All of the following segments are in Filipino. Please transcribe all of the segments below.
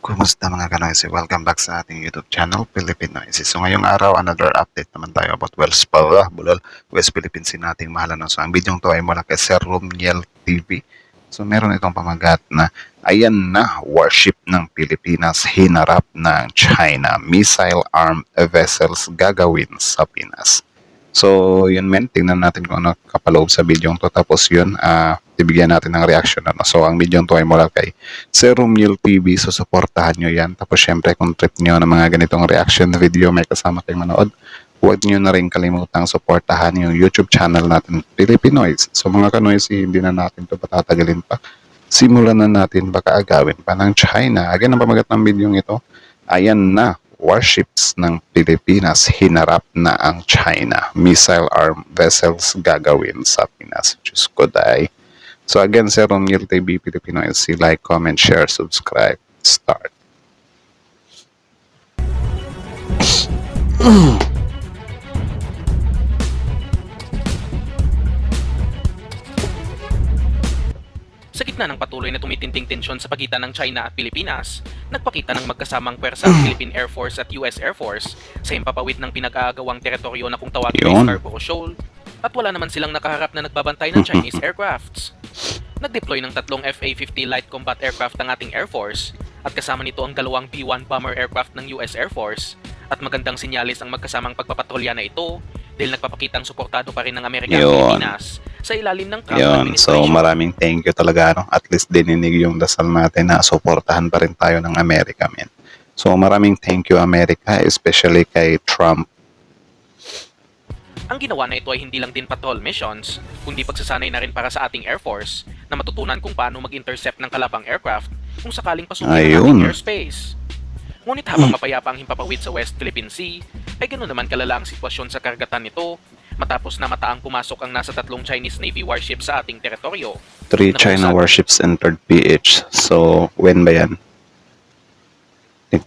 Kumusta mga kanoise? Welcome back sa ating YouTube channel, Philippine Noises. So ngayong araw, another update naman tayo about West Philippine Sea nating mahalan. So ang video to ay mula kay Sir Romniel TV. So meron itong pamagat na ayan na, warship ng Pilipinas hinarap ng China. Missile-armed vessels gagawin sa Pinas. So, yun men, tingnan natin kung ano kapaloob sa video to. Tapos yun, bibigyan natin ng reaction. Ano? So, ang video to ay mula kay Sir Romniel TV. So, supportahan nyo yan. Tapos, syempre, kung trip nyo ng mga ganitong reaction video, may kasama kayong manood, huwag nyo na rin kalimutang supportahan yung YouTube channel natin, Filipinoids. So, mga kanoisi, hindi na natin ito patatagalin pa. Simulan na natin, baka agawin pa ng China. Again, ang pamagat ng video ito, ayan na, warships ng Pilipinas hinarap na ang China. Missile-armed vessels gagawin sa Pinas. Diyos ko day. So again, Sir Romniel TV, Filipino SC, like, comment, share, subscribe, start. Sa gitna ng patuloy na tumitinding tensyon sa pagitan ng China at Pilipinas, nagpakita ng magkasamang pwersa ang Philippine Air Force at US Air Force sa himpapawid ng pinag-aagawang teritoryo na kung tawagin ay Scarborough Shoal, at wala naman silang nakaharap na nagbabantay ng Chinese aircrafts. Nag-deploy ng tatlong FA-50 light combat aircraft ang ating Air Force, at kasama nito ang dalawang B-1 bomber aircraft ng US Air Force, at magandang sinyalis ang magkasamang pagpapatrolya na ito dahil nagpapakitang suportado pa rin ng Amerika at Pilipinas sa ilalim ng Trump administration. So maraming thank you talaga. No? At least dininig yung dasal natin na suportahan pa rin tayo ng Amerika. Men. So maraming thank you Amerika, especially kay Trump. Ang ginawa na ito ay hindi lang din patrol missions, kundi pagsasanay na rin para sa ating Air Force na matutunan kung paano mag-intercept ng kalabang aircraft kung sakaling pasukin ang ating airspace. Ngunit habang mapayapa ang himpapawid sa West Philippine Sea, ay ganoon naman kalala ang sitwasyon sa karagatan nito matapos na mataang pumasok ang nasa tatlong Chinese Navy warships sa ating teritoryo. 3 China warships entered PH. So, when ba yan?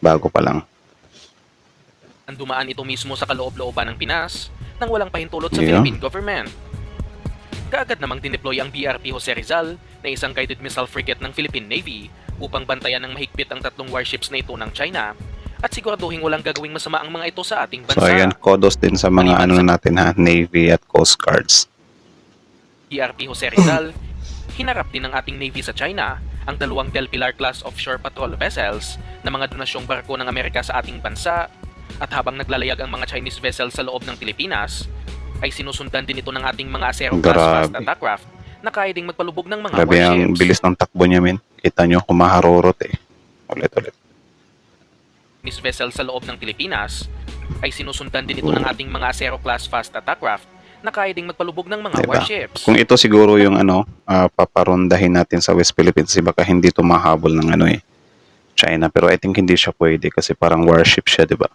Bago pa lang. Ang dumaan ito mismo sa kaloob-looban ng Pinas nang walang pahintulot sa Philippine government. Kaagad namang dineploy ang BRP Jose Rizal na isang guided missile frigate ng Philippine Navy upang bantayan ng mahigpit ang tatlong warships na ito ng China at siguraduhin walang gagawing masama ang mga ito sa ating bansa. So ayan, kudos din sa mga natin ha, Navy at Coast Guards. BRP Jose Rizal, hinarap din ng ating Navy sa China ang dalawang Del Pilar class offshore patrol vessels na mga donasyong barko ng Amerika sa ating bansa, at habang naglalayag ang mga Chinese vessels sa loob ng Pilipinas, ay sinusundan din ito ng ating mga Acero class fast attack craft na kaya ding magpalubog ng mga warships. Ang bilis ng takbo niya, men. Kita nyo, kumaharorot eh. Ulit. Chinese vessel sa loob ng Pilipinas, ay sinusundan din ito ng ating mga Acero class fast attack craft na kaya ding magpalubog ng mga warships. Kung ito siguro yung paparondahin natin sa West Philippines, baka hindi ito mahabol ng China. Pero I think hindi siya pwede kasi parang warship siya, di ba?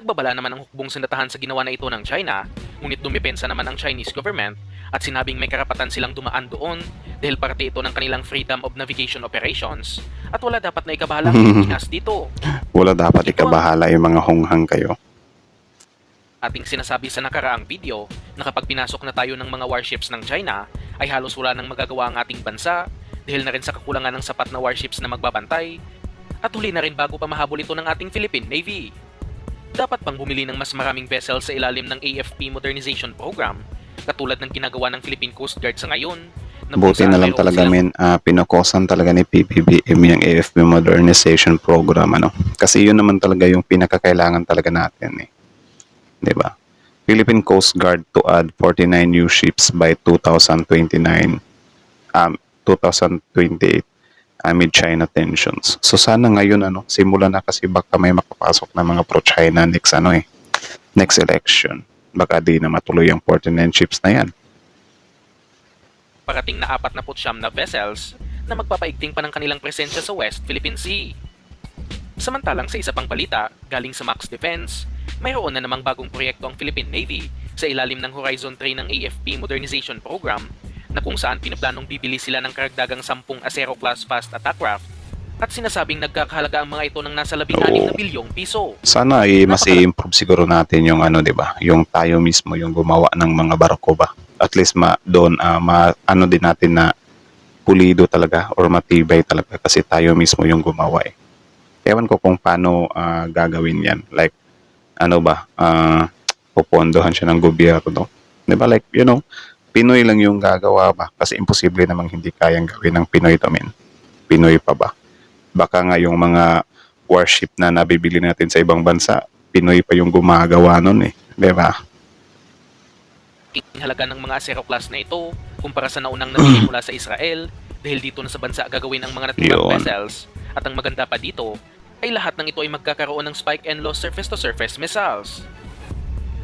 Nagbabala naman ang hukbong sandatahan sa ginawa na ito ng China, ngunit dumipensa naman ang Chinese government at sinabing may karapatan silang dumaan doon dahil parte ito ng kanilang freedom of navigation operations at wala dapat na ikabahala ang Pilipinas dito. Wala dapat ikabahala yung mga honghang kayo. Ating sinasabi sa nakaraang video na kapag pinasok na tayo ng mga warships ng China ay halos wala nang magagawa ang ating bansa dahil na rin sa kakulangan ng sapat na warships na magbabantay at huli na rin bago pa mahabol ito ng ating Philippine Navy. Dapat pang bumili ng mas maraming vessels sa ilalim ng AFP Modernization Program katulad ng ginagawa ng Philippine Coast Guard sa ngayon. Buti na lang talaga pinokosan talaga ni PBBM yung AFP Modernization Program. Kasi yun naman talaga yung pinakakailangan talaga natin. Diba? Philippine Coast Guard to add 49 new ships by 2028 amid China tensions. So sana ngayon simula na kasi baka may makapasok na mga pro-China next election. Baka di na matuloy ang 49 ships na yan. Parating na 49 na vessels na magpapaigting pa ng kanilang presensya sa West Philippine Sea. Samantalang sa isa pang balita, galing sa Max Defense, mayroon na namang bagong proyekto ang Philippine Navy sa ilalim ng Horizon 3 ng AFP Modernization Program na kung saan pinaplanong bibili sila ng karagdagang 10 Acero class fast attack craft at sinasabing nagkakahalaga ang mga ito ng nasa 16 na bilyong piso. Sana mas i-improve siguro natin yung di ba? Yung tayo mismo yung gumawa ng mga barko ba. At least doon din natin na pulido talaga or matibay talaga kasi tayo mismo yung gumawa eh. Ewan ko kung paano gagawin yan. Like, ano ba, pupondohan siya ng gobyerno. Di ba? Like, Pinoy lang yung gagawa ba? Kasi imposible namang hindi kayang gawin ng Pinoy to, men. Pinoy pa ba? Baka nga yung mga warship na nabibili natin sa ibang bansa, Pinoy pa yung gumagawa nun eh. Di ba? halaga ng mga Zero class na ito kumpara sa naunang nabili mula sa Israel dahil dito na sa bansa gagawin ang mga naturang Yun. vessels. At ang maganda pa dito ay lahat ng ito ay magkakaroon ng spike and loss surface-to-surface missiles.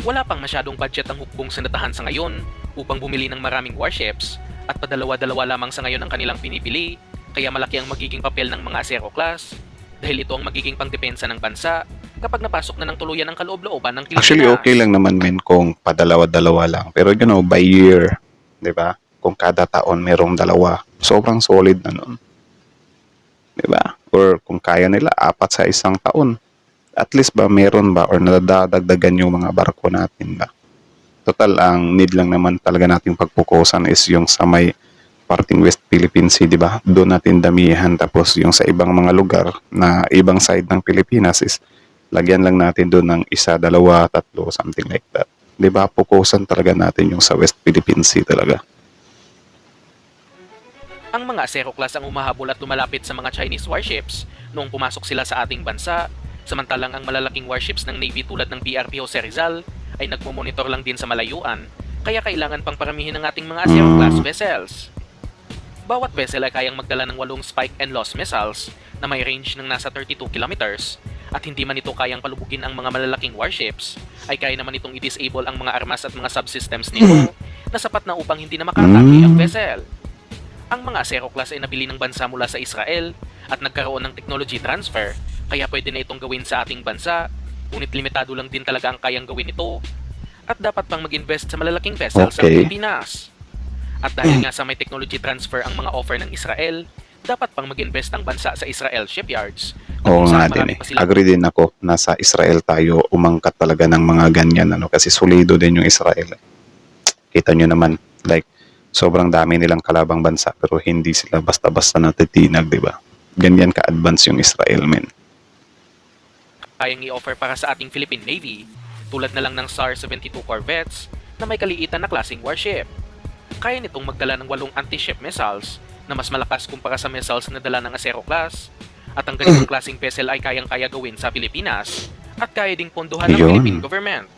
Wala pang masyadong budget ang hukbong sanatahan sa ngayon upang bumili ng maraming warships at padalawa-dalawa lamang sa ngayon ang kanilang pinipili, kaya malaki ang magiging papel ng mga Zero class dahil ito ang magiging pangdepensa ng bansa kapag napasok na ng tuluyan ang kaloob-looban ng Pilipinas. Actually, okay lang naman men kung padalawa-dalawa lang. Pero by year, di ba? Kung kada taon merong dalawa, sobrang solid na nun. Di ba? Or kung kaya nila, 4 sa isang taon. At least ba meron ba or nadadagdagan yung mga barko natin ba? Total, ang need lang naman talaga nating pagpukusan is yung sa may parting West Philippine Sea, di ba? Doon natin damihan. Tapos yung sa ibang mga lugar na ibang side ng Pilipinas is lagyan lang natin doon ng 1, 2, 3, something like that. Di ba? Pukusan talaga natin yung sa West Philippine Sea talaga. Ang mga Zero class ang humahabol at lumalapit sa mga Chinese warships noong pumasok sila sa ating bansa, samantalang ang malalaking warships ng Navy tulad ng BRP Jose Rizal ay nagmumonitor lang din sa malayuan, kaya kailangan pang paramihin ng ating mga Zero class vessels. Bawat vessel ay kayang magdala ng 8 spike and loss missiles na may range ng nasa 32 kilometers, at hindi man ito kayang palubugin ang mga malalaking warships, ay kaya naman itong i-disable ang mga armas at mga subsystems nito na sapat na upang hindi na makatake ang vessel. Ang mga Zero class ay nabili ng bansa mula sa Israel at nagkaroon ng technology transfer, kaya pwede na itong gawin sa ating bansa, ngunit limitado lang din talaga ang kayang gawin ito. At dapat pang mag-invest sa malalaking vessels sa Pilipinas. At dahil nga sa may technology transfer ang mga offer ng Israel, dapat pang mag-invest ang bansa sa Israel shipyards. Oo nga din eh. Agree din ako, nasa Israel tayo umangkat talaga ng mga ganyan kasi solido din yung Israel. Kita nyo naman, like, sobrang dami nilang kalabang bansa pero hindi sila basta-basta natitinag, di ba? Ganyan ka-advance yung Israel, men. Kayang i-offer para sa ating Philippine Navy, tulad na lang ng SAR-72 corvettes na may kaliitan na klaseng warship. Kaya nitong magdala ng 8 anti-ship missiles na mas malakas kumpara sa missiles na dala ng Zero class. At ang ganitong klaseng vessel ay kayang-kaya gawin sa Pilipinas at kaya ding pondohan ng Philippine government.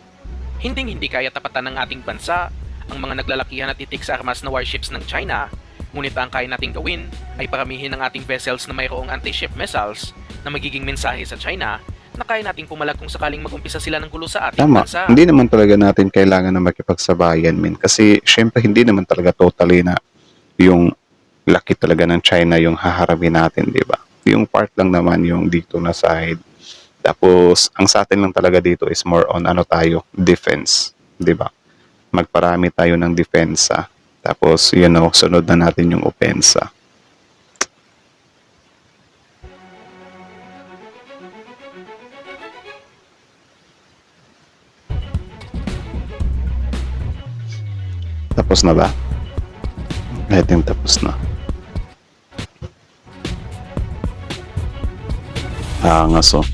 Hinding-hindi kaya tapatan ng ating bansa ang mga naglalakihan at titik sa armas na warships ng China, ngunit ang kaya nating gawin ay paramihin ang ating vessels na mayroong anti-ship missiles na magiging mensahe sa China na kaya nating pumalag kung sakaling mag-umpisa sila ng gulo sa ating bansa. Hindi naman talaga natin kailangan na makipagsabayan, men. Kasi syempre hindi naman talaga totally na yung laki talaga ng China yung haharapin natin, di ba? Yung part lang naman yung dito na side. Tapos, ang sa atin lang talaga dito is more on defense, di ba? Magparami tayo ng depensa. Tapos, sunod na natin yung opensa. Tapos na ba? I think tapos na. Angas oh.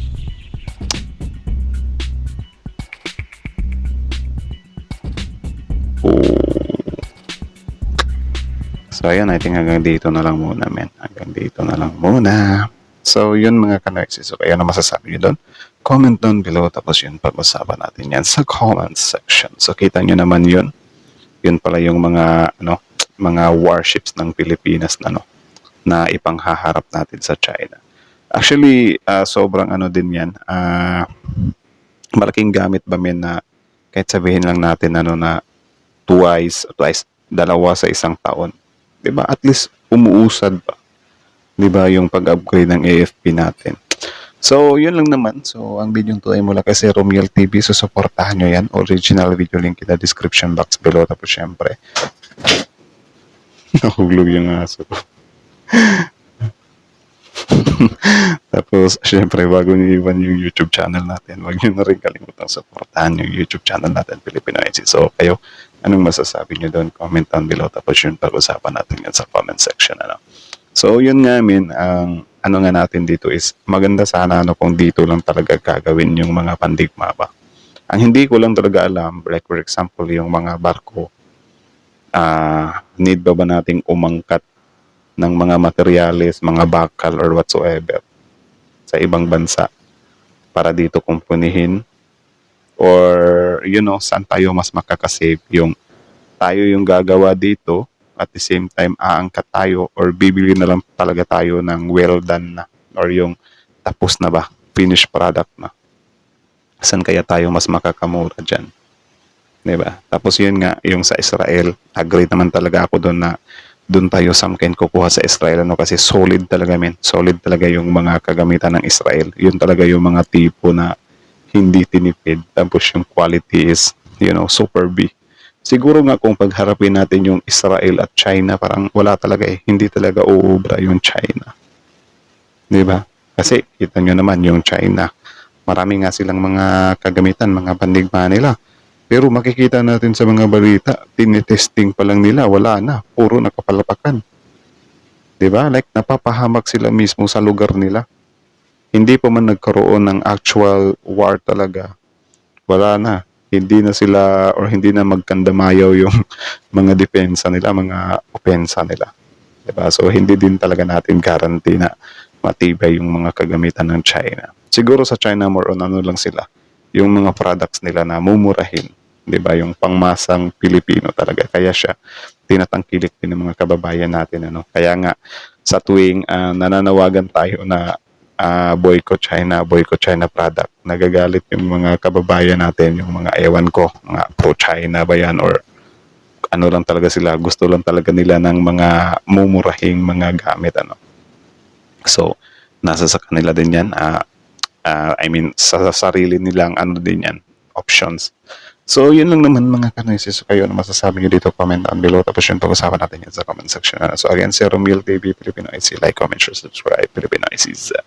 So ayan, I think hanggang dito na lang muna, men. Hanggang dito na lang muna. So yun mga ka-Nerds. So kaya na masasabi nyo doon? Comment down below, tapos yun pag-usapan natin yan sa comment section. So kita nyo naman yun. Yun pala yung mga mga warships ng Pilipinas na ipanghaharap natin sa China. Actually, sobrang din yan. Malaking gamit ba men na kahit sabihin lang natin na twice, dalawa sa isang taon. 'Di ba? At least umuusad pa. 'Di ba yung pag-upgrade ng AFP natin. So, yun lang naman. So, ang video to ay mula kay Sir Romiel TV. So, supportahan nyo yan. Original video link in the description box below. Tapos, syempre, nahulog yung aso ko. Tapos, syempre, bago niyo iwan yung YouTube channel natin, huwag niyo na rin kalimutang supportahan yung YouTube channel natin, Filipino IC. So, kayo, anong masasabi niyo doon? Comment down below. Tapos yun, pag-usapan natin yan sa comment section. Ano? So, yun nga, ang ano nga natin dito is, maganda sana kung dito lang talaga gagawin yung mga pandigma ba. Ang hindi ko lang talaga alam, like for example, yung mga barko, need ba nating umangkat ng mga materyales, mga bakal or whatsoever sa ibang bansa para dito kumpunihin, or saan tayo mas makakasave, yung tayo yung gagawa dito at the same time aangkat tayo or bibili na lang talaga tayo ng well done na or yung tapos na ba, finished product na. Saan kaya tayo mas makakamura dyan? Diba? Tapos yun nga, yung sa Israel, agree naman talaga ako doon na doon tayo samkin kukuha sa Israel kasi solid talaga solid talaga yung mga kagamitan ng Israel. Yun talaga yung mga tipo na hindi tinipid, tapos yung quality is super B. Siguro nga kung pagharapin natin yung Israel at China, parang wala talaga hindi talaga uubra yung China, di ba? Kasi kita nyo naman yung China, marami nga silang mga kagamitan, mga pandigma nila. Pero makikita natin sa mga balita, tinitesting pa lang nila, wala na, puro nakapalapakan. 'Di ba? Like napapahamak sila mismo sa lugar nila. Hindi pa man nagkaroon ng actual war talaga. Wala na. Hindi na sila or hindi na magkandamayaw yung mga depensa nila, mga opensa nila. 'Di ba? So hindi din talaga natin guarantee na matibay yung mga kagamitan ng China. Siguro sa China more on ano lang sila, yung mga products nila na mumurahin, 'di ba? Yung pangmasang Pilipino talaga. Kaya siya tinatangkilik din ng mga kababayan natin Kaya nga sa tuwing nananawagan tayo na boycott China product, nagagalit yung mga kababayan natin, yung mga ewan ko, mga pro-China ba yan or ano lang talaga sila, gusto lang talaga nila ng mga mumurahing mga gamit So, nasa sa kanila din yan. I mean, sa sarili nilang din yan, options. So, yun lang naman mga kanoisis. So, kayo na masasabi nyo dito, comment down below. Tapos yun, pag-usapan natin yan sa comment section. So, again, si Romil TV, Filipino IC. Like, comment, share, subscribe, Filipino ICs.